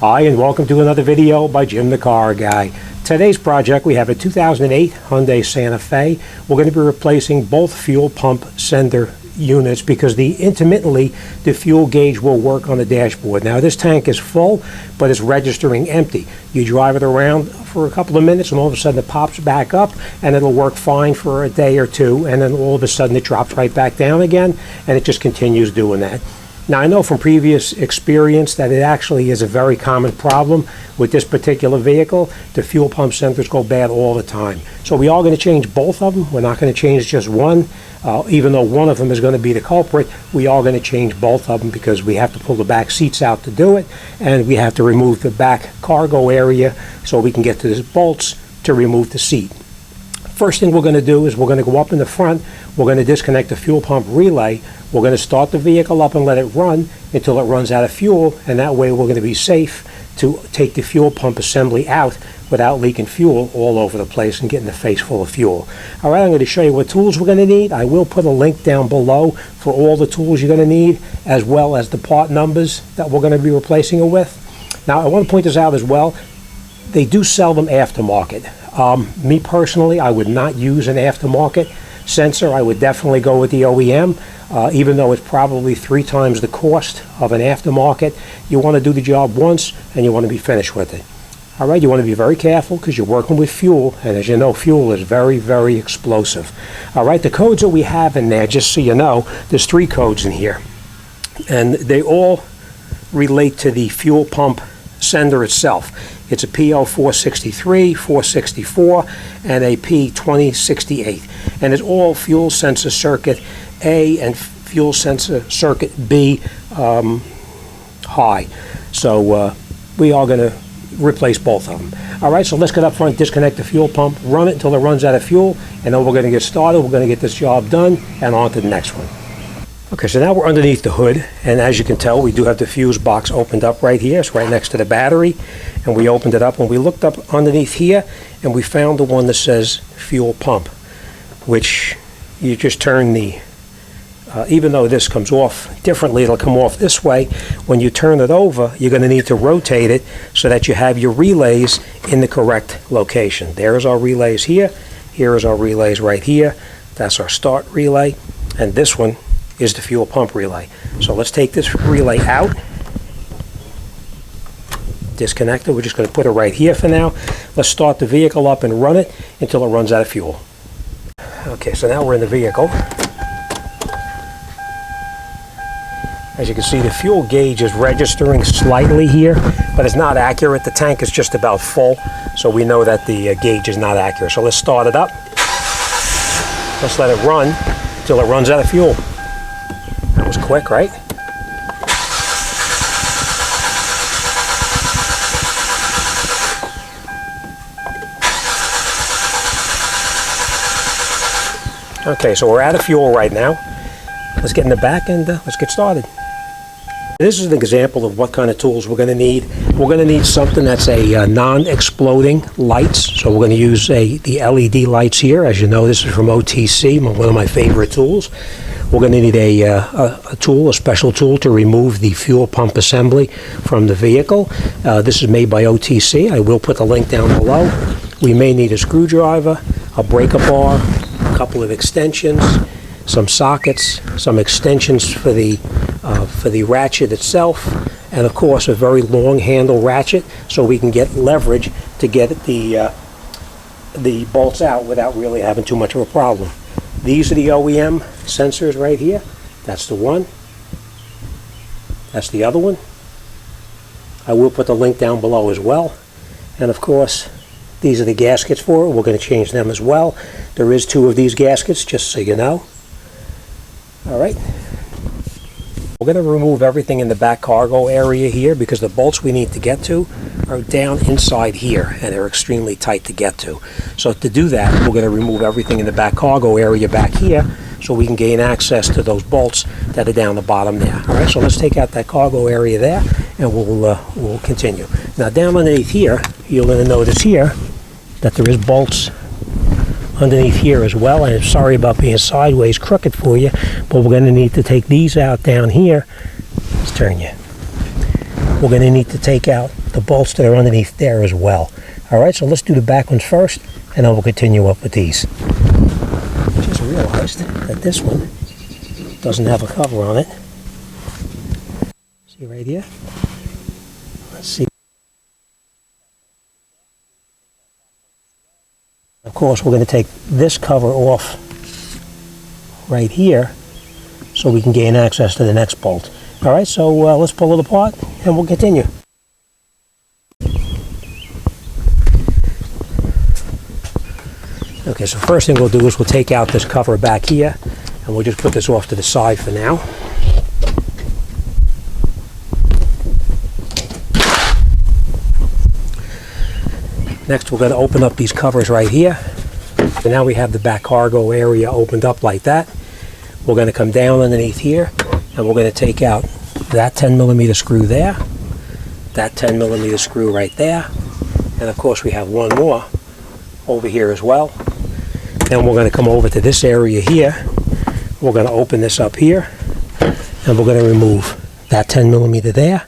Hi, and welcome to another video by Jim the Car Guy. Today's project, we have a 2008 Hyundai Santa Fe. We're going to be replacing both fuel pump sender units because intermittently the fuel gauge will work on the dashboard. Now this tank is full, but it's registering empty. You drive it around for a couple of minutes and all of a sudden it pops back up and it'll work fine for a day or two, and then all of a sudden it drops right back down again and it just continues doing that. Now I know from previous experience that it actually is a very common problem with this particular vehicle. The fuel pump sensors go bad all the time. So we are going to change both of them. We're not going to change just one. Even though one of them is going to be the culprit, we are going to change both of them because we have to pull the back seats out to do it, and we have to remove the back cargo area so we can get to the bolts to remove the seat. First thing we're going to do is we're going to go up in the front. We're going to disconnect the fuel pump relay. We're going to start the vehicle up and let it run until it runs out of fuel, and that way we're going to be safe to take the fuel pump assembly out without leaking fuel all over the place and getting the face full of fuel. All right, I'm going to show you what tools we're going to need. I will put a link down below for all the tools you're going to need, as well as the part numbers that we're going to be replacing it with. Now, I want to point this out as well. They do sell them aftermarket. Me personally, I would not use an aftermarket sensor. I would definitely go with the OEM, even though it's probably 3 times the cost of an aftermarket. You want to do the job once and you want to be finished with it. All right, you want to be very careful because you're working with fuel, and as you know, fuel is very, very explosive. All right, the codes that we have in there, just so you know, there's 3 codes in here, and they all relate to the fuel pump sender itself. It's a P0463, 464, and a P2068. And it's all fuel sensor circuit A and fuel sensor circuit B high. So we are going to replace both of them. All right, so let's get up front, disconnect the fuel pump, run it until it runs out of fuel, and then we're going to get started. We're going to get this job done and on to the next one. Okay, so now we're underneath the hood, and as you can tell, we do have the fuse box opened up right here. It's right next to the battery, and we opened it up and we looked up underneath here and we found the one that says fuel pump, which you just turn the even though this comes off differently, it'll come off this way. When you turn it over, you're going to need to rotate it so that you have your relays in the correct location. There's our relays here. Here is our relays right here. That's our start relay, and this one is the fuel pump relay. So let's take this relay out, disconnect it. We're just going to put it right here for now. Let's start the vehicle up and run it until it runs out of fuel. Okay, so now we're in the vehicle. As you can see, the fuel gauge is registering slightly here, but it's not accurate. The tank is just about full, so we know that the gauge is not accurate. So let's start it up. Let's let it run until it runs out of fuel. That was quick, right? Okay, so we're out of fuel right now. Let's get in the back and let's get started. This is an example of what kind of tools we're going to need. We're going to need something that's a non-exploding lights. So we're going to use the LED lights here. As you know, this is from OTC, one of my favorite tools. We're going to need a special tool to remove the fuel pump assembly from the vehicle. This is made by OTC. I will put the link down below. We may need a screwdriver, a breaker bar, a couple of extensions, some sockets, some extensions for the ratchet itself, and of course a very long handle ratchet so we can get leverage to get the bolts out without really having too much of a problem. These are the OEM sensors right here. That's the one. That's the other one. I will put the link down below as well. And of course, these are the gaskets for it. We're going to change them as well. There is 2 of these gaskets, just so you know. All right. We're going to remove everything in the back cargo area here because the bolts we need to get to are down inside here and they're extremely tight to get to. So to do that, we're going to remove everything in the back cargo area back here so we can gain access to those bolts that are down the bottom there. All right, so let's take out that cargo area there and we'll continue. Now down underneath here, you're going to notice here that there is bolts underneath here as well, and I'm sorry about being sideways crooked for you, but we're going to need to take these out down here. Let's turn you. We're going to need to take out the bolts that are underneath there as well. All right, so let's do the back ones first, and then we'll continue up with these. Just realized that this one doesn't have a cover on it. See right here? Let's see. Of course, we're going to take this cover off right here so we can gain access to the next bolt. All right, so let's pull it apart and we'll continue. Okay, so first thing we'll do is we'll take out this cover back here and we'll just put this off to the side for now. Next, we're going to open up these covers right here. So now we have the back cargo area opened up like that. We're going to come down underneath here and we're going to take out that 10mm screw there, that 10mm screw right there, and of course we have one more over here as well. Then we're going to come over to this area here. We're going to open this up here and we're going to remove that 10mm there.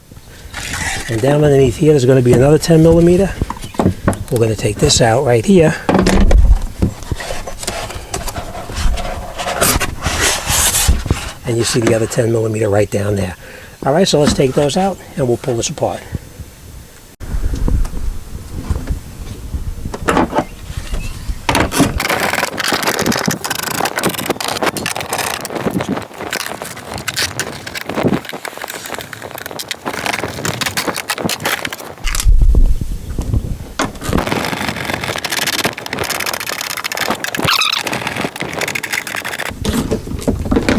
And down underneath here there's going to be another 10mm. We're going to take this out right here. And you see the other 10mm right down there. All right, so let's take those out and we'll pull this apart.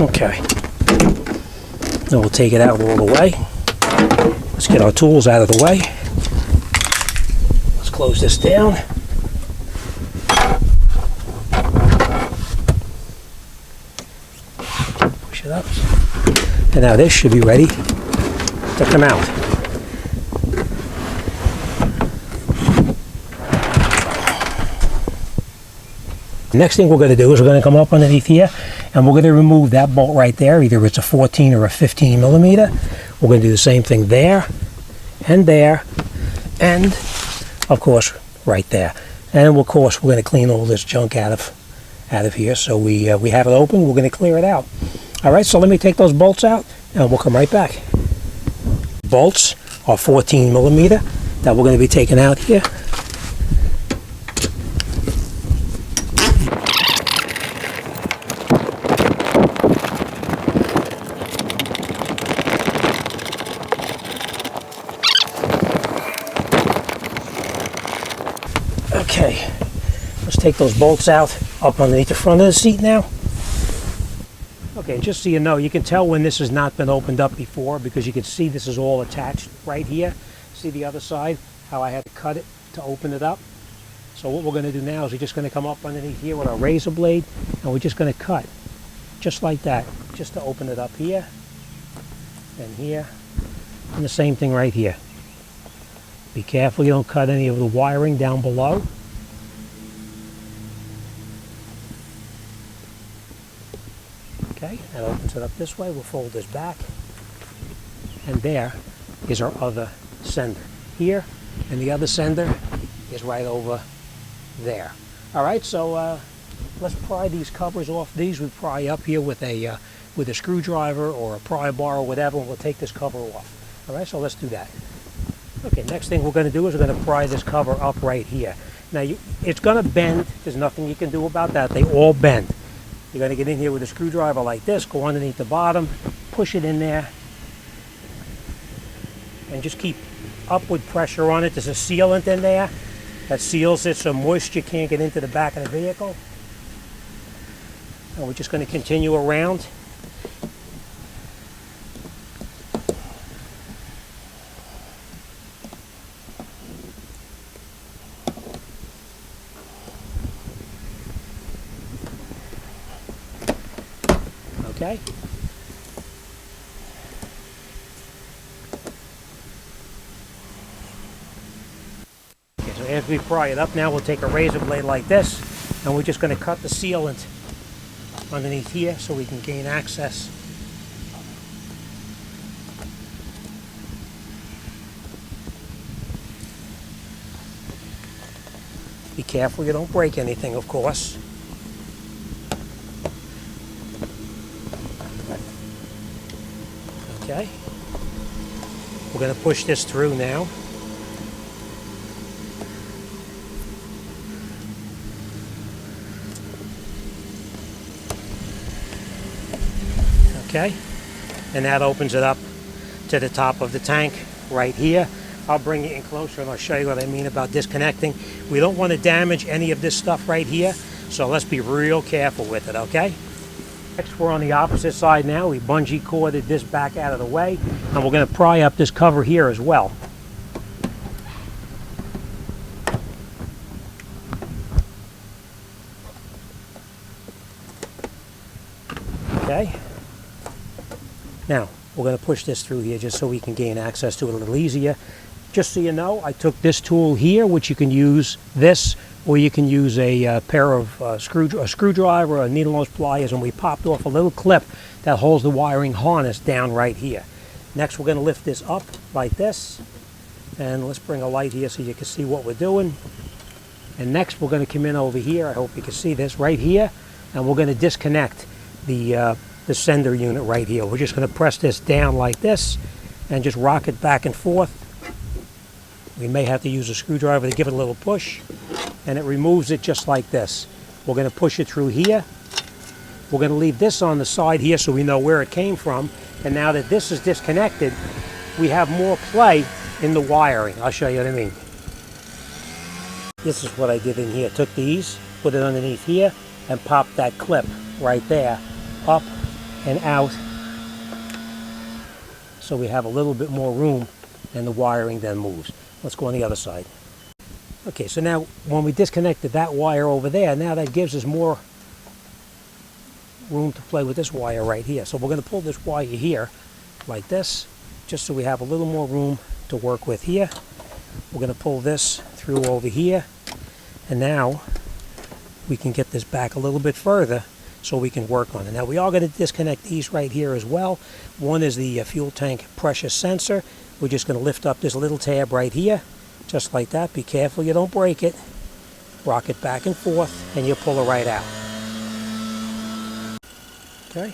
Okay, then we'll take it out all the way. Let's get our tools out of the way. Let's close this down. Push it up. And now this should be ready to come out. The next thing we're going to do is we're going to come up underneath here and we're going to remove that bolt right there. Either it's a 14 or a 15mm. We're going to do the same thing there, and of course right there. And of course we're going to clean all this junk out of here. So we have it open. We're going to clear it out. All right, so let me take those bolts out and we'll come right back. Bolts are 14mm that we're going to be taking out here. Okay, let's take those bolts out up underneath the front of the seat now. Okay, just so you know, you can tell when this has not been opened up before because you can see this is all attached right here. See the other side, how I had to cut it to open it up? So what we're going to do now is we're just going to come up underneath here with our razor blade and we're just going to cut, just like that, just to open it up here and here, and the same thing right here. Be careful you don't cut any of the wiring down below. Okay, that opens it up this way. We'll fold this back. And there is our other sender here, and the other sender is right over there. All right, so let's pry these covers off. These we pry up here with a screwdriver or a pry bar or whatever, and we'll take this cover off. All right, so let's do that. Okay, next thing we're going to do is we're going to pry this cover up right here. Now, it's going to bend. There's nothing you can do about that. They all bend. You're going to get in here with a screwdriver like this, go underneath the bottom, push it in there, and just keep upward pressure on it. There's a sealant in there that seals it so moisture can't get into the back of the vehicle. And we're just going to continue around. Okay. Okay, so as we pry it up now, we'll take a razor blade like this, and we're just going to cut the sealant underneath here so we can gain access. careful you don't break anything, of course. Okay. We're going to push this through now. Okay. And that opens it up to the top of the tank right here. I'll bring it in closer and I'll show you what I mean about disconnecting. We don't want to damage any of this stuff right here, so let's be real careful with it, okay? Next, we're on the opposite side now. We bungee corded this back out of the way, and we're going to pry up this cover here as well. Okay. Now, we're going to push this through here just so we can gain access to it a little easier. Just so you know, I took this tool here, which you can use this, or you can use a pair of a screwdriver or needle nose pliers, and we popped off a little clip that holds the wiring harness down right here. Next, we're going to lift this up like this, and let's bring a light here so you can see what we're doing. And next, we're going to come in over here. I hope you can see this right here, and we're going to disconnect the sender unit right here. We're just going to press this down like this and just rock it back and forth. We may have to use a screwdriver to give it a little push, and it removes it just like this. We're going to push it through here. We're going to leave this on the side here so we know where it came from. And now that this is disconnected, we have more play in the wiring. I'll show you what I mean. This is what I did in here. Took these, put it underneath here, and popped that clip right there up and out, so we have a little bit more room and the wiring then moves. Let's go on the other side. Okay, so now when we disconnected that wire over there, now that gives us more room to play with this wire right here. So we're going to pull this wire here like this, just so we have a little more room to work with here. We're going to pull this through over here, and now we can get this back a little bit further so we can work on it. Now we are going to disconnect these right here as well. One is the fuel tank pressure sensor. We're just going to lift up this little tab right here, just like that. Be careful you don't break it. Rock it back and forth, and you pull it right out. Okay.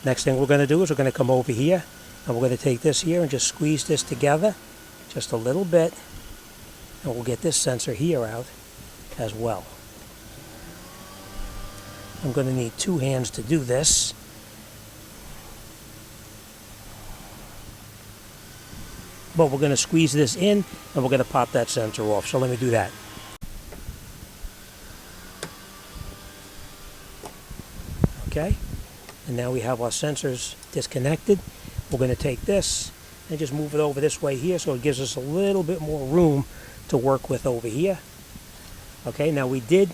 Next thing we're going to do is we're going to come over here, and we're going to take this here and just squeeze this together just a little bit, and we'll get this sensor here out as well. I'm going to need two hands to do this. But we're going to squeeze this in, and we're going to pop that sensor off. So let me do that. Okay, and now we have our sensors disconnected. We're going to take this and just move it over this way here, so it gives us a little bit more room to work with over here. Okay, now we did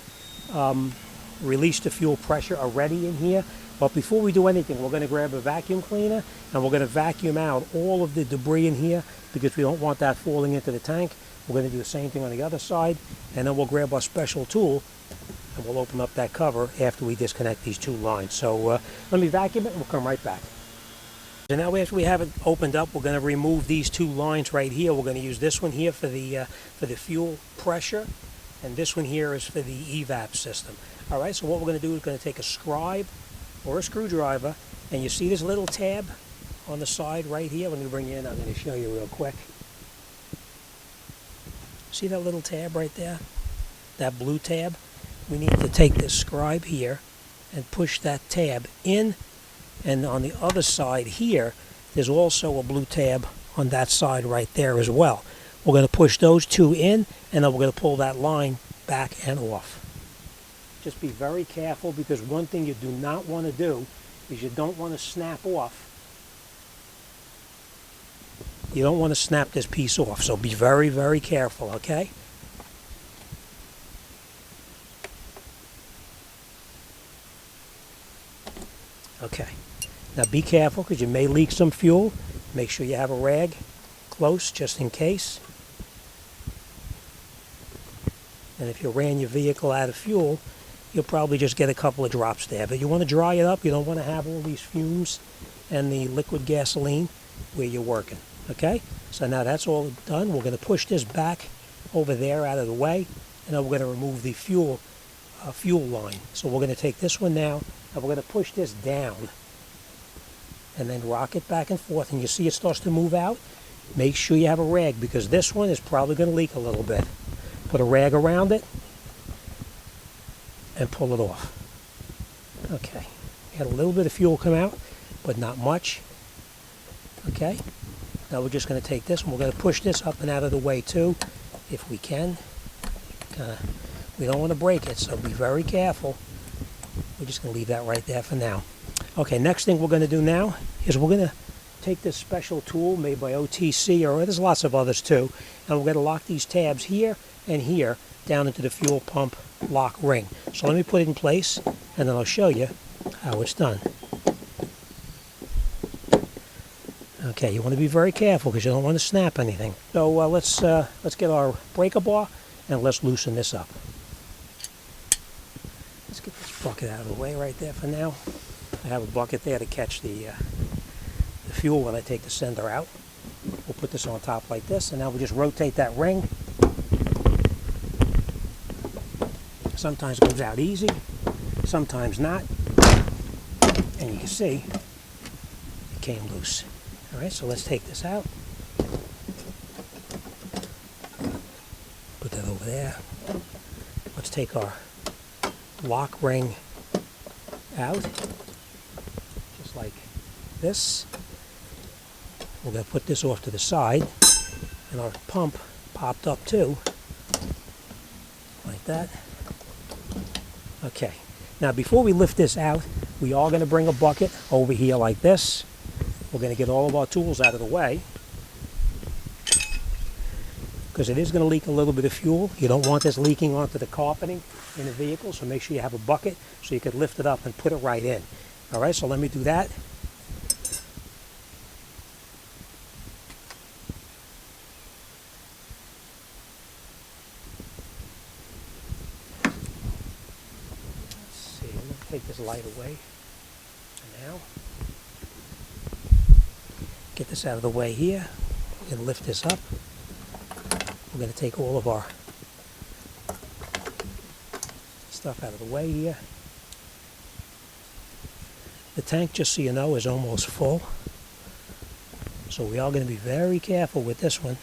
release the fuel pressure already in here, but before we do anything, we're going to grab a vacuum cleaner and we're going to vacuum out all of the debris in here, because we don't want that falling into the tank. We're going to do the same thing on the other side, and then we'll grab our special tool and we'll open up that cover after we disconnect these two lines. So let me vacuum it and we'll come right back. So now after we have it opened up, we're going to remove these two lines right here. We're going to use this one here for the fuel pressure, and this one here is for the evap system. All right, so what we're going to do is going to take a scribe or a screwdriver, and you see this little tab on the side right here. Let me bring you in. I'm going to show you real quick. See that little tab right there? That blue tab? We need to take this scribe here and push that tab in, and on the other side here, there's also a blue tab on that side right there as well. We're going to push those two in, and then we're going to pull that line back and off. Just be very careful, because one thing you do not want to do is you don't want to snap off. You don't want to snap this piece off, so be very, very careful, okay? Okay. Now be careful, because you may leak some fuel. Make sure you have a rag close just in case. And if you ran your vehicle out of fuel, you'll probably just get a couple of drops there. But you want to dry it up. You don't want to have all these fumes and the liquid gasoline where you're working. Okay? So now that's all done. We're going to push this back over there out of the way, and then we're going to remove the fuel line. So we're going to take this one now, and we're going to push this down, and then rock it back and forth, and you see it starts to move out. Make sure you have a rag, because this one is probably going to leak a little bit. Put a rag around it, and pull it off. Okay, we had a little bit of fuel come out, but not much. Okay, now we're just going to take this and we're going to push this up and out of the way too, if we can. We don't want to break it, so be very careful. We're just going to leave that right there for now. Okay, next thing we're going to do now is we're going to take this special tool made by OTC, or there's lots of others too, and we're going to lock these tabs here and here down into the fuel pump lock ring. So let me put it in place, and then I'll show you how it's done. Okay, you want to be very careful because you don't want to snap anything. So let's get our breaker bar and let's loosen this up. Let's get this bucket out of the way right there for now. I have a bucket there to catch the fuel when I take the sender out. We'll put this on top like this, and now we'll just rotate that ring. Sometimes it comes out easy, sometimes not, and you can see it came loose. All right, so let's take this out. Put that over there. Let's take our lock ring out, just like this. We're going to put this off to the side, and our pump popped up too, like that. Okay, now before we lift this out, we are going to bring a bucket over here like this. We're going to get all of our tools out of the way, because it is going to leak a little bit of fuel. You don't want this leaking onto the carpeting in the vehicle, so make sure you have a bucket so you can lift it up and put it right in. All right, so let me do that. Let's see, I'm going to take this light away for now. Get this out of the way here. We're going to lift this up. We're going to take all of our stuff out of the way here. The tank, just so you know, is almost full. So we are going to be very careful with this one.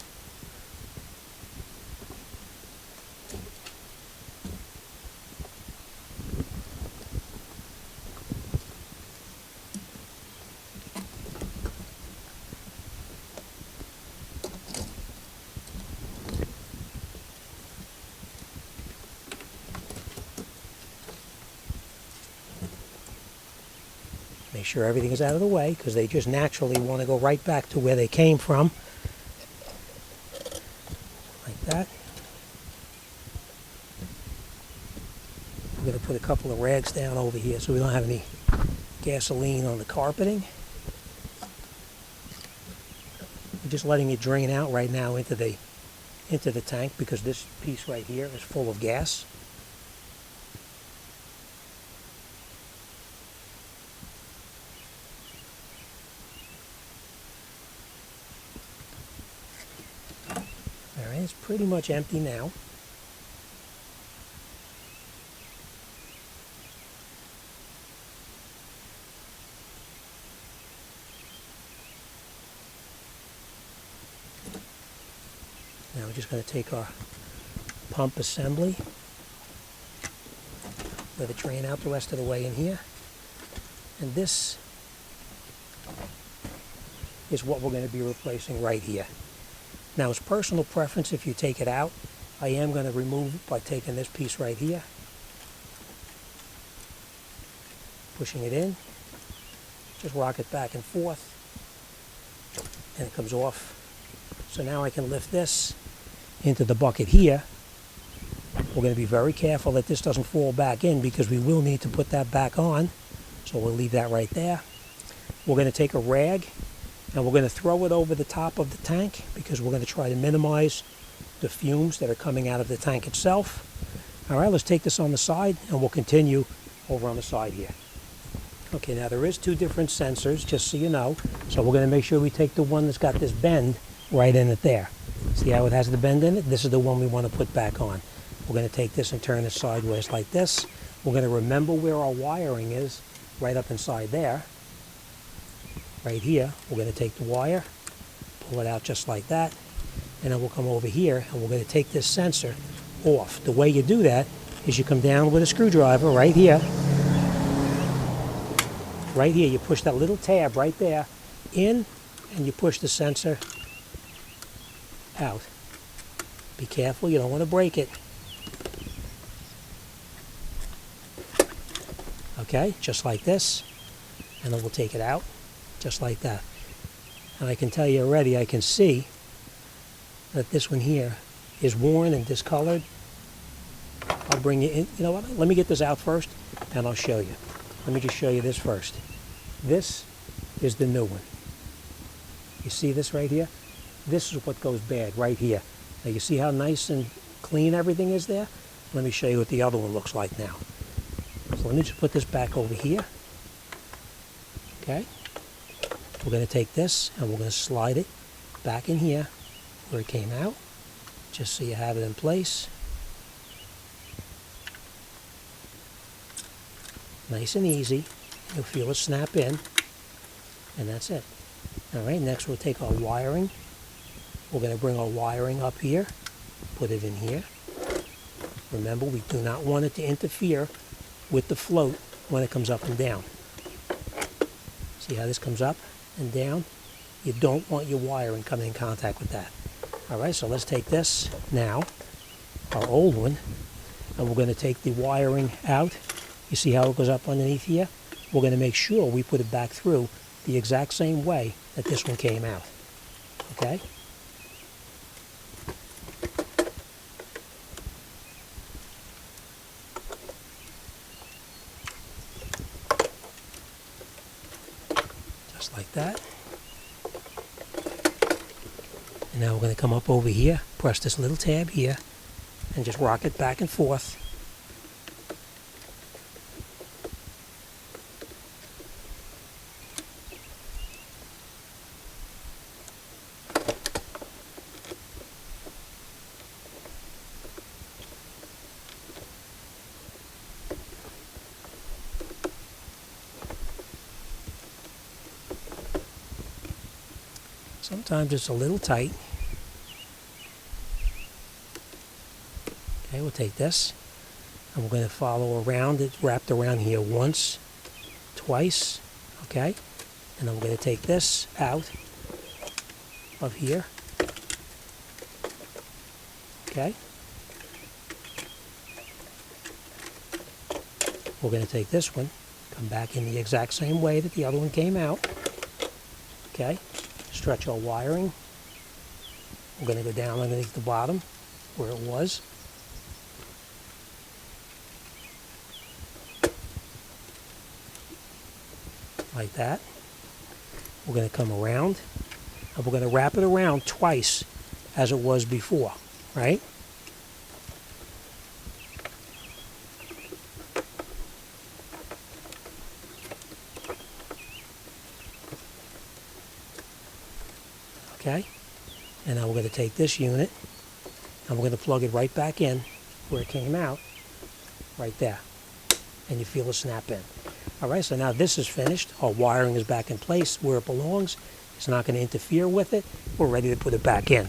Make sure everything is out of the way, because they just naturally want to go right back to where they came from. Like that. I'm going to put a couple of rags down over here so we don't have any gasoline on the carpeting. We're just letting it drain out right now into the tank, because this piece right here is full of gas. It's pretty much empty now. Now we're just going to take our pump assembly, let it drain out the rest of the way in here, and this is what we're going to be replacing right here. Now, it's personal preference if you take it out. I am going to remove it by taking this piece right here, pushing it in, just rock it back and forth, and it comes off. So now I can lift this into the bucket here. We're going to be very careful that this doesn't fall back in, because we will need to put that back on. So we'll leave that right there. We're going to take a rag, and we're going to throw it over the top of the tank, because we're going to try to minimize the fumes that are coming out of the tank itself. All right, let's take this on the side, and we'll continue over on the side here. Okay, now there is two different sensors, just so you know. So we're going to make sure we take the one that's got this bend right in it there. See how it has the bend in it? This is the one we want to put back on. We're going to take this and turn it sideways like this. We're going to remember where our wiring is, right up inside there. Right here, we're going to take the wire, pull it out just like that, and then we'll come over here and we're going to take this sensor off. The way you do that is you come down with a screwdriver right here. Right here, you push that little tab right there in, and you push the sensor out. Be careful, you don't want to break it. Okay, just like this, and then we'll take it out, just like that. And I can tell you already, I can see that this one here is worn and discolored. I'll bring you in. You know what? Let me get this out first, and I'll show you. Let me just show you this first. This is the new one. You see this right here? This is what goes bad right here. Now you see how nice and clean everything is there? Let me show you what the other one looks like now. So let me just put this back over here. Okay? We're going to take this and we're going to slide it back in here where it came out, just so you have it in place. Nice and easy. You'll feel it snap in, and that's it. All right, next we'll take our wiring. We're going to bring our wiring up here, put it in here. Remember, we do not want it to interfere with the float when it comes up and down. See how this comes up and down? You don't want your wiring coming in contact with that. All right, so let's take this now, our old one, and we're going to take the wiring out. You see how it goes up underneath here? We're going to make sure we put it back through the exact same way that this one came out. Okay? Just like that. And now we're going to come up over here, press this little tab here, and just rock it back and forth. Sometimes it's a little tight. Okay, we'll take this and we're going to follow around it, wrapped around here once, twice, okay? And then we're going to take this out of here, okay? We're going to take this one, come back in the exact same way that the other one came out, okay? Stretch our wiring. We're going to go down underneath the bottom where it was. Like that. We're going to come around and we're going to wrap it around twice as it was before, right? Okay, and now we're going to take this unit and we're going to plug it right back in where it came out, right there, and you feel it snap in. All right, so now this is finished. Our wiring is back in place where it belongs. It's not going to interfere with it. We're ready to put it back in.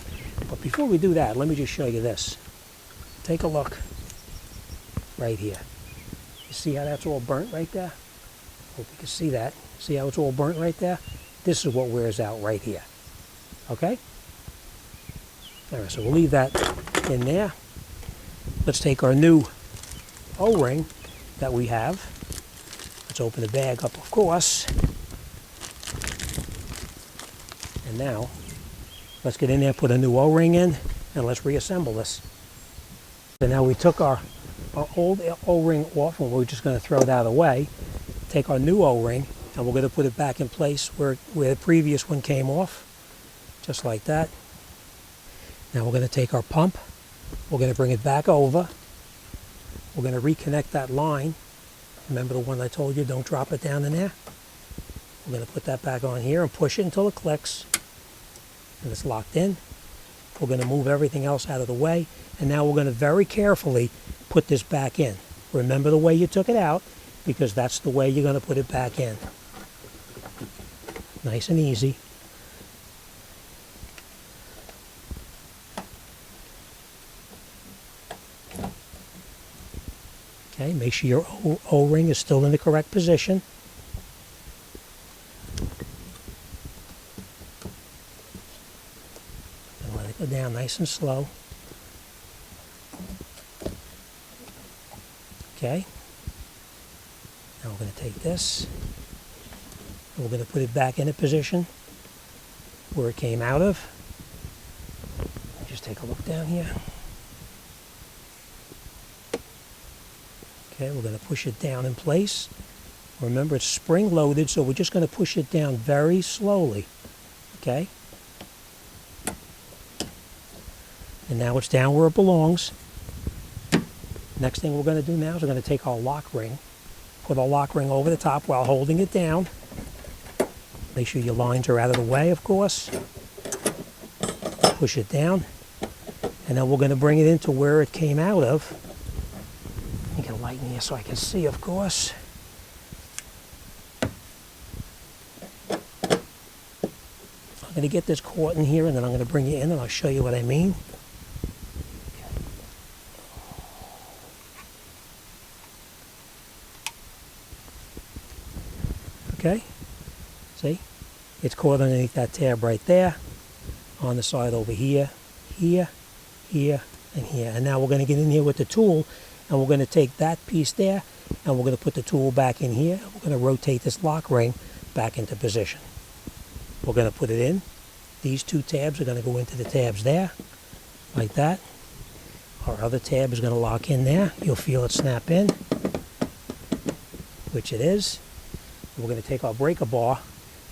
But before we do that, let me just show you this. Take a look right here. You see how that's all burnt right there? Hope you can see that. See how it's all burnt right there? This is what wears out right here. Okay? All right, so we'll leave that in there. Let's take our new O-ring that we have. Let's open the bag up, of course. And now, let's get in there, put a new O-ring in, and let's reassemble this. So now we took our old O-ring off, and we're just going to throw that away. Take our new O-ring, and we're going to put it back in place where the previous one came off. Just like that. Now we're going to take our pump, we're going to bring it back over, we're going to reconnect that line. Remember the one I told you, don't drop it down in there? We're going to put that back on here and push it until it clicks, and it's locked in. We're going to move everything else out of the way, and now we're going to very carefully put this back in. Remember the way you took it out, because that's the way you're going to put it back in. Nice and easy. Okay, make sure your O-ring is still in the correct position. And let it go down nice and slow. Okay. Now we're going to take this, and we're going to put it back in a position where it came out of. Just take a look down here. Okay, we're going to push it down in place. Remember, it's spring-loaded, so we're just going to push it down very slowly. Okay? And now it's down where it belongs. Next thing we're going to do now is we're going to take our lock ring, put our lock ring over the top while holding it down. Make sure your lines are out of the way, of course. Push it down. And then we're going to bring it into where it came out of. You can lighten here so I can see, of course. I'm going to get this caught in here, and then I'm going to bring it in, and I'll show you what I mean. Okay, see, it's caught underneath that tab right there, on the side over here, here, here, and here. And now we're going to get in here with the tool, and we're going to take that piece there, and we're going to put the tool back in here, and we're going to rotate this lock ring back into position. We're going to put it in. These two tabs are going to go into the tabs there, like that. Our other tab is going to lock in there. You'll feel it snap in, which it is. We're going to take our breaker bar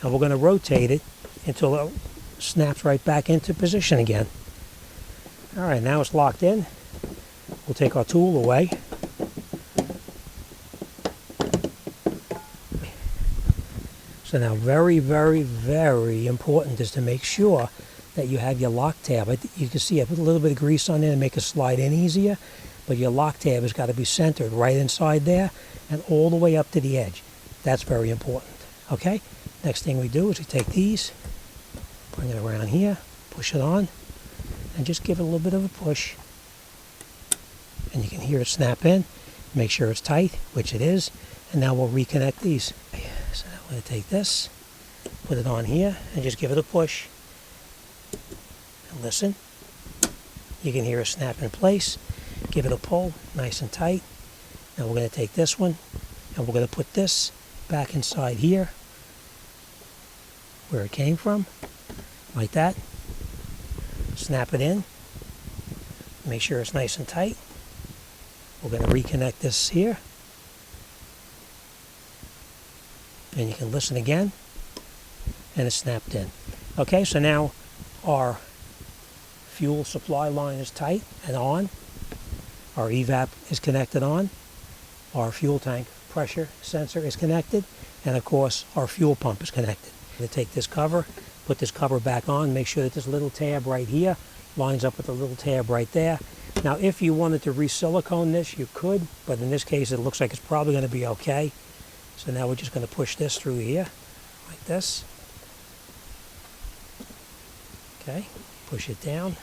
and we're going to rotate it until it snaps right back into position again. All right, now it's locked in. We'll take our tool away. So now very, very, very important is to make sure that you have your lock tab. You can see I put a little bit of grease on there to make it slide in easier, but your lock tab has got to be centered right inside there and all the way up to the edge. That's very important. Okay, next thing we do is we take these, bring it around here, push it on, and just give it a little bit of a push. And you can hear it snap in. Make sure it's tight, which it is, and now we'll reconnect these. So now we're going to take this, put it on here, and just give it a push. And listen, you can hear it snap in place. Give it a pull, nice and tight. Now we're going to take this one, and we're going to put this back inside here where it came from, like that. Snap it in. Make sure it's nice and tight. We're going to reconnect this here. And you can listen again. And it's snapped in. Okay, so now our fuel supply line is tight and on. Our evap is connected on. Our fuel tank pressure sensor is connected, and of course our fuel pump is connected. I'm going to take this cover, put this cover back on, make sure that this little tab right here lines up with the little tab right there. Now if you wanted to re-silicone this, you could, but in this case it looks like it's probably going to be okay. So now we're just going to push this through here, like this. Okay, push it down.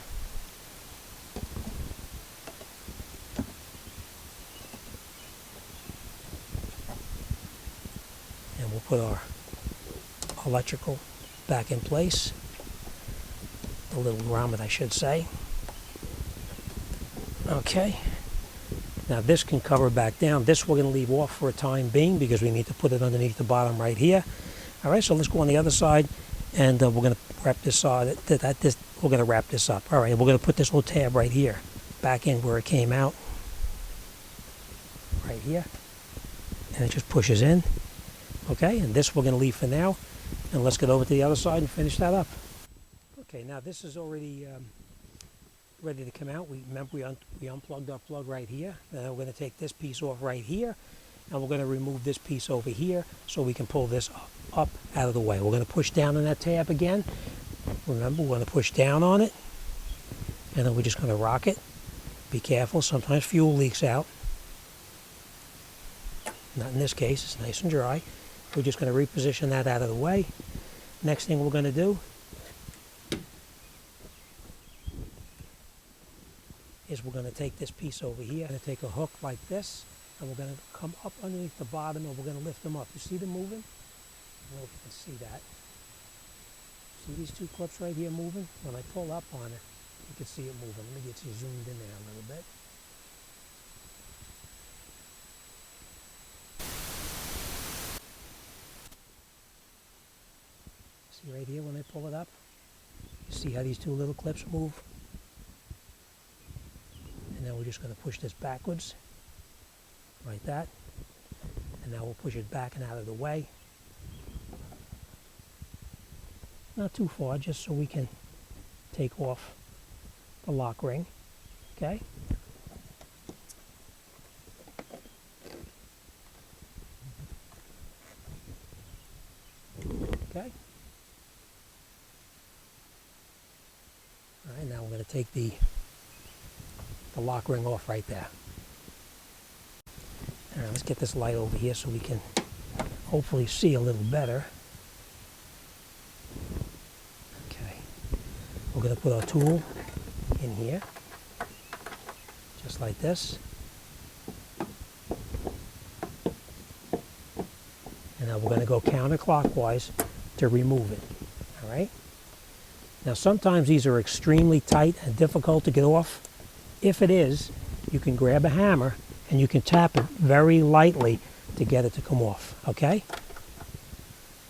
And we'll put our electrical back in place. The little grommet, I should say. Okay. Now this can cover back down. This we're going to leave off for a time being because we need to put it underneath the bottom right here. All right, so let's go on the other side, and we're going to wrap this on. We're going to wrap this up. All right, we're going to put this little tab right here back in where it came out, right here, and it just pushes in. Okay, and this we're going to leave for now, and let's get over to the other side and finish that up. Okay, now this is already ready to come out. Remember we unplugged our plug right here. Now we're going to take this piece off right here, and we're going to remove this piece over here so we can pull this up out of the way. We're going to push down on that tab again. Remember, we're going to push down on it, And then we're just going to rock it. Be careful, sometimes fuel leaks out. Not in this case, it's nice and dry. We're just going to reposition that out of the way. Next thing we're going to do is we're going to take this piece over here and take a hook like this, and we're going to come up underneath the bottom and we're going to lift them up. You see them moving? I don't know if you can see that. See these two clips right here moving? When I pull up on it, you can see it moving. Let me get you zoomed in there a little bit. See right here when I pull it up? You see how these two little clips move? And then we're just going to push this backwards, like that. And now we'll push it back and out of the way. Not too far, just so we can take off the lock ring, okay? Okay. All right, now we're going to take the lock ring off right there. All right, let's get this light over here so we can hopefully see a little better. Okay, we're going to put our tool in here, just like this. And now we're going to go counterclockwise to remove it, all right? Now sometimes these are extremely tight and difficult to get off. If it is, you can grab a hammer and you can tap it very lightly to get it to come off, okay?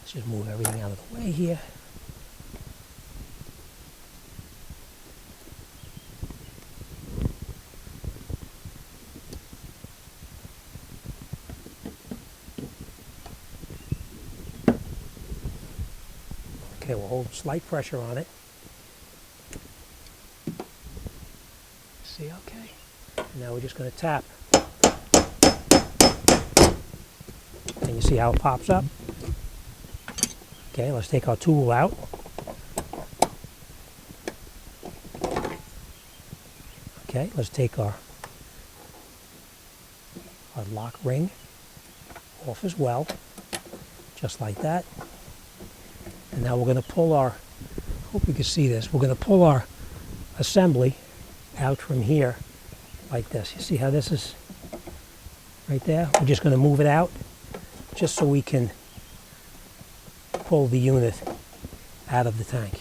Let's just move everything out of the way here. Okay, we'll hold slight pressure on it. See, okay. And now we're just going to tap. And you see how it pops up? Okay, let's take our tool out. Okay, let's take our lock ring off as well, just like that. And now we're going to pull our, hope you can see this, we're going to pull our assembly out from here like this. You see how this is right there? We're just going to move it out just so we can pull the unit out of the tank.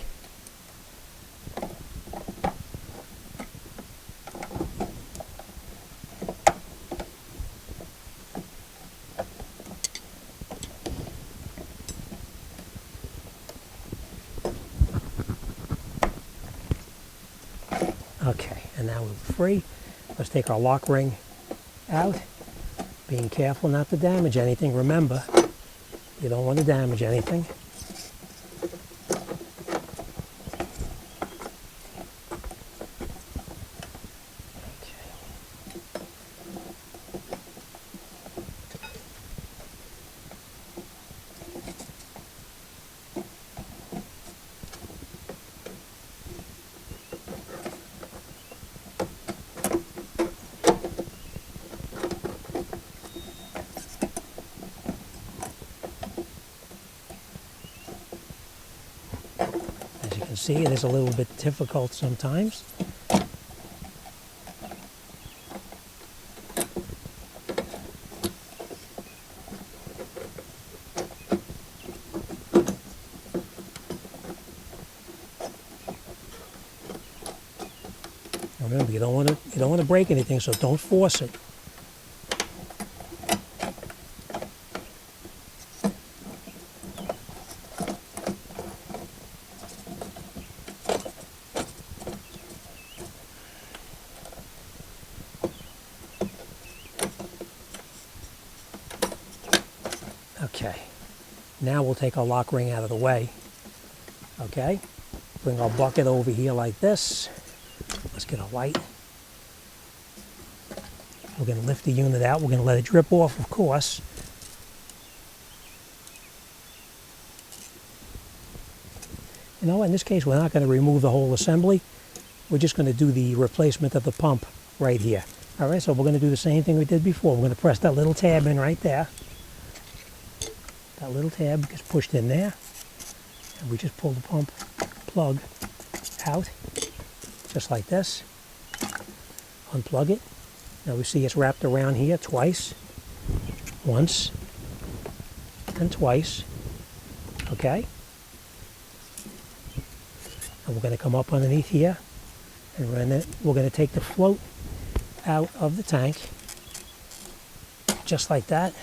Okay, and now we're free. Let's take our lock ring out, being careful not to damage anything. Remember, you don't want to damage anything. See, it is a little bit difficult sometimes. Remember, you don't want to break anything, so don't force it. Okay, now we'll take our lock ring out of the way. Okay, bring our bucket over here like this. Let's get a light. We're going to lift the unit out. We're going to let it drip off, of course. You know, in this case, we're not going to remove the whole assembly. we're just going to do the replacement of the pump right here. All right, so we're going to do the same thing we did before. We're going to press that little tab in right there. That little tab gets pushed in there, and we just pull the pump plug out, just like this. Unplug it. Now we see it's wrapped around here twice. Once and twice. Okay? And we're going to come up underneath here, and we're going to take the float out of the tank, just like that.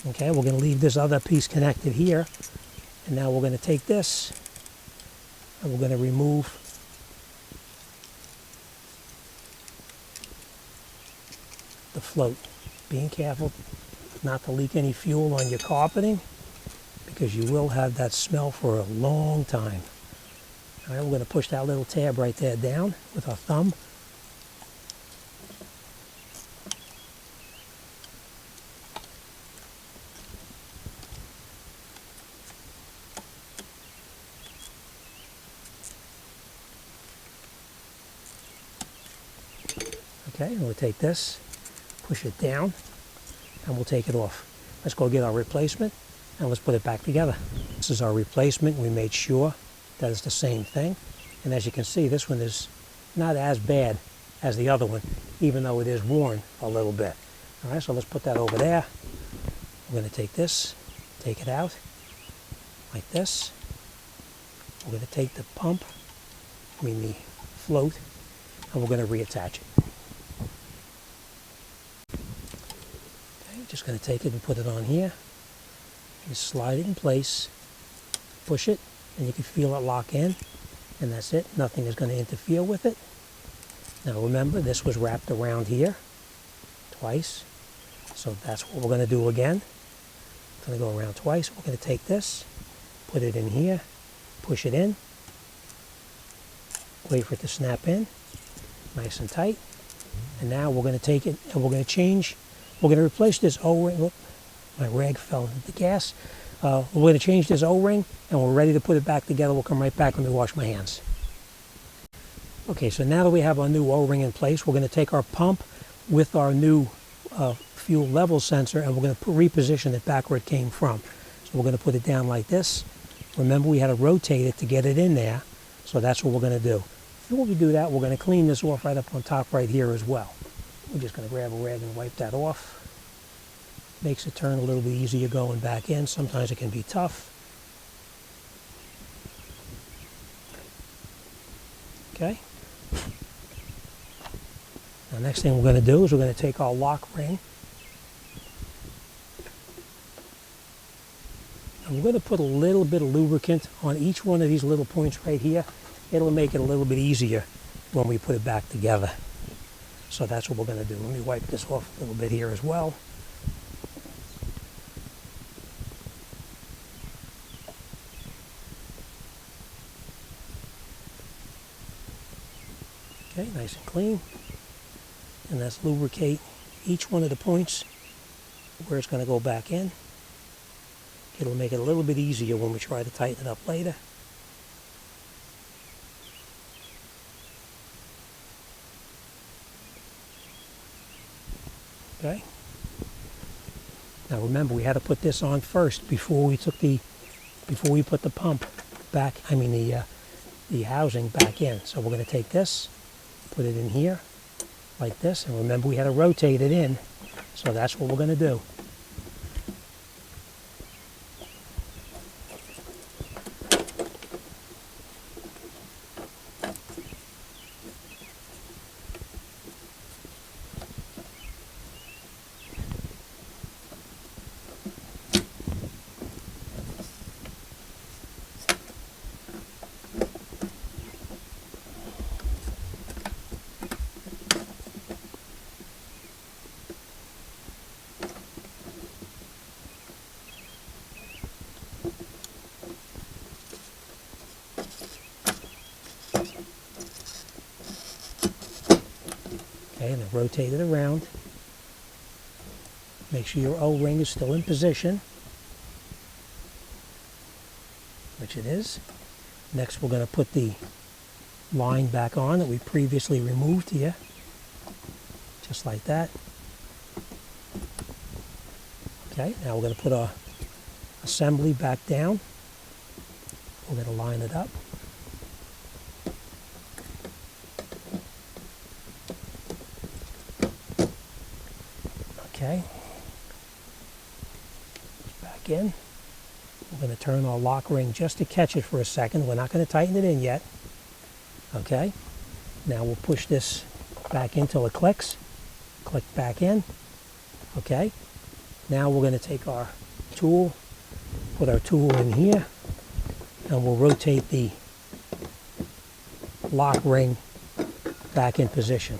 Okay, we're going to leave this other piece connected here, and now we're going to take this, and we're going to remove the float. Being careful not to leak any fuel on your carpeting, because you will have that smell for a long time. All right, we're going to push that little tab right there down with our thumb. Okay, and we'll take this, push it down, and we'll take it off. Let's go get our replacement, and let's put it back together. This is our replacement. We made sure that it's the same thing. And as you can see, this one is not as bad as the other one, even though it is worn a little bit. All right, so let's put that over there. We're going to take this, take it out, like this. We're going to take the pump, the float, and we're going to reattach it. Just going to take it and put it on here. Just slide it in place, push it, and you can feel it lock in, and that's it. Nothing is going to interfere with it. Now remember, this was wrapped around here twice, so that's what we're going to do again. It's going to go around twice. We're going to take this, put it in here, push it in, wait for it to snap in, nice and tight, and now we're going to take it and we're going to change. We're going to replace this O-ring. Look, my rag fell into the gas. We're going to change this O-ring, and we're ready to put it back together. We'll come right back when we wash my hands. Okay, so now that we have our new O-ring in place, we're going to take our pump with our new fuel level sensor, and we're going to reposition it back where it came from. So we're going to put it down like this. Remember, we had to rotate it to get it in there, so that's what we're going to do. Before we do that, we're going to clean this off right up on top right here as well. We're just going to grab a rag and wipe that off. Makes it turn a little bit easier going back in. Sometimes it can be tough. Okay. Now next thing we're going to do is we're going to take our lock ring. And we're going to put a little bit of lubricant on each one of these little points right here. It'll make it a little bit easier when we put it back together. So that's what we're going to do. Let me wipe this off a little bit here as well. Okay, nice and clean. And let's lubricate each one of the points where it's going to go back in. It'll make it a little bit easier when we try to tighten it up later. Okay. Now remember, we had to put this on first before we put the pump back. The housing back in. So we're going to take this, put it in here, like this, and remember we had to rotate it in. So that's what we're going to do. Okay, and then rotate it around. Make sure your O-ring is still in position, which it is. Next, we're going to put the line back on that we previously removed here, just like that. Okay, now we're going to put our assembly back down. We're going to line it up. Okay, back in. We're going to turn our lock ring just to catch it for a second. We're not going to tighten it in yet. Okay, now we'll push this back in till it clicks. Click back in. Okay, now we're going to take our tool, put our tool in here, and we'll rotate the lock ring back in position.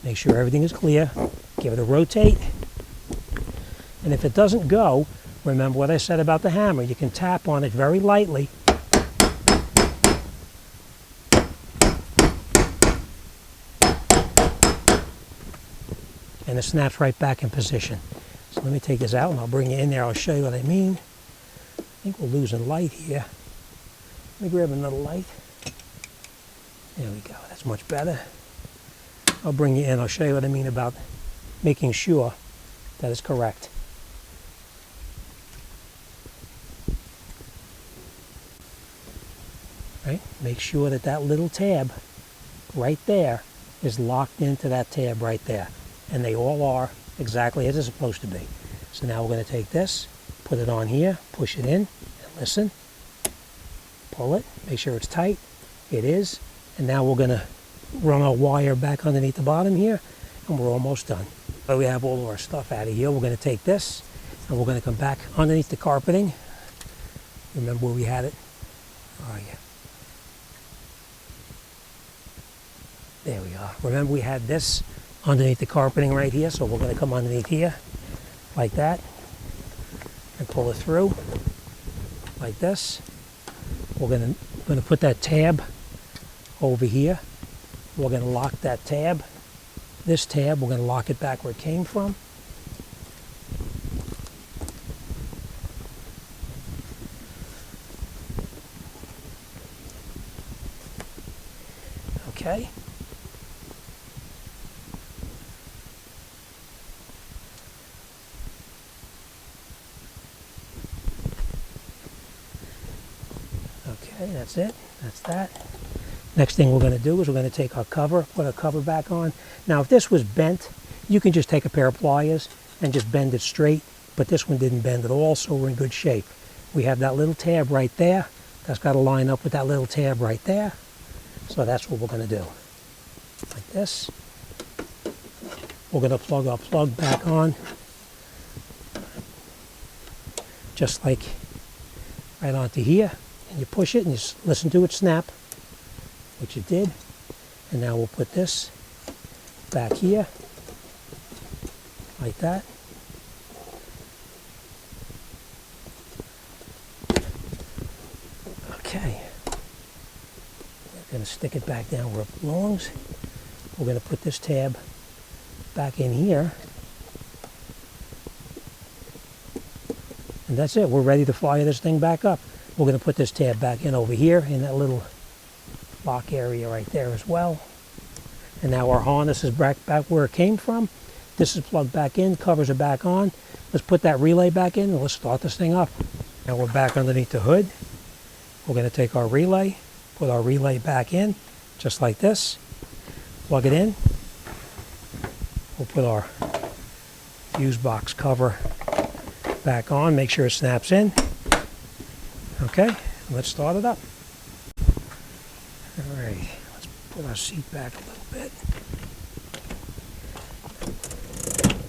Make sure everything is clear. Give it a rotate. And if it doesn't go, remember what I said about the hammer. You can tap on it very lightly. And it snaps right back in position. So let me take this out and I'll bring it in there. I'll show you what I mean. I think we're losing light here. Let me grab another light. There we go. That's much better. I'll bring you in. I'll show you what I mean about making sure that it's correct. Right? Make sure that that little tab right there is locked into that tab right there. And they all are exactly as it's supposed to be. So now we're going to take this, put it on here, push it in, and listen. Pull it, make sure it's tight. It is. And now we're going to run our wire back underneath the bottom here, and we're almost done. So we have all of our stuff out of here. We're going to take this, and we're going to come back underneath the carpeting. Remember where we had it? Oh, yeah. There we are. Remember we had this underneath the carpeting right here, so we're going to come underneath here, like that, and pull it through, like this. We're going to put that tab over here. We're going to lock that tab. This tab, we're going to lock it back where it came from. Okay. Okay, that's it. That's that. Next thing we're going to do is we're going to take our cover, put our cover back on. Now if this was bent, you can just take a pair of pliers and just bend it straight, but this one didn't bend at all, so we're in good shape. We have that little tab right there. That's got to line up with that little tab right there. So that's what we're going to do. Like this. We're going to plug our plug back on. Just like right onto here. And you push it and you listen to it snap, which it did. And now we'll put this back here, like that. Okay. We're going to stick it back down where it belongs. We're going to put this tab back in here. And that's it. We're ready to fire this thing back up. We're going to put this tab back in over here in that little lock area right there as well. And now our harness is back where it came from. This is plugged back in, covers are back on. Let's put that relay back in and let's start this thing up. Now we're back underneath the hood. We're going to take our relay, put our relay back in, just like this. Plug it in. We'll put our fuse box cover back on, make sure it snaps in. Okay, let's start it up. All right, let's put our seat back a little bit.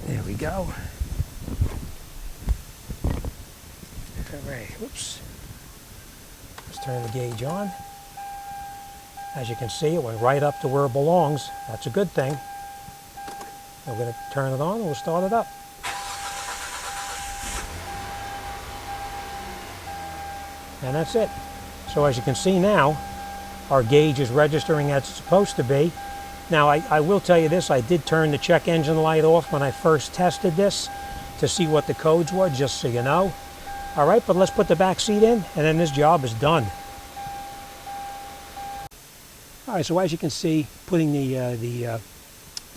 There we go. All right, whoops. Let's turn the gauge on. As you can see, it went right up to where it belongs. That's a good thing. We're going to turn it on and we'll start it up. And that's it. So as you can see now, our gauge is registering as it's supposed to be. Now, I will tell you this, I did turn the check engine light off when I first tested this to see what the codes were, just so you know. All right, but let's put the back seat in, and then this job is done. All right, so as you can see, putting the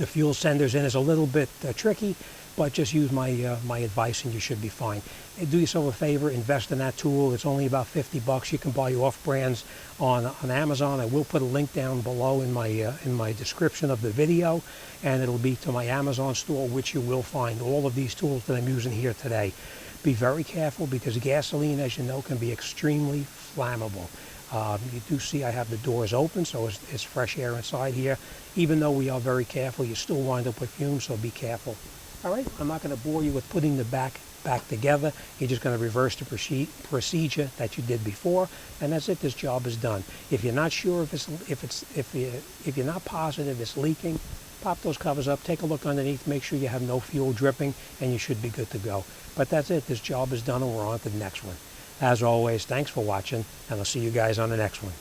fuel senders in is a little bit tricky, but just use my my advice and you should be fine. Do yourself a favor, invest in that tool. It's only about 50 bucks. You can buy off brands on Amazon. I will put a link down below in my description of the video, and it'll be to my Amazon store, which you will find all of these tools that I'm using here today. Be very careful because gasoline, as you know, can be extremely flammable. You do see I have the doors open, so it's fresh air inside here. Even though we are very careful, you still wind up with fumes, so be careful. All right, I'm not going to bore you with putting the back together. You're just going to reverse the procedure that you did before, and that's it. This job is done. If you're not sure if you're not positive it's leaking, pop those covers up, take a look underneath, make sure you have no fuel dripping, and you should be good to go. But that's it. This job is done, and we're on to the next one. As always, thanks for watching, and I'll see you guys on the next one.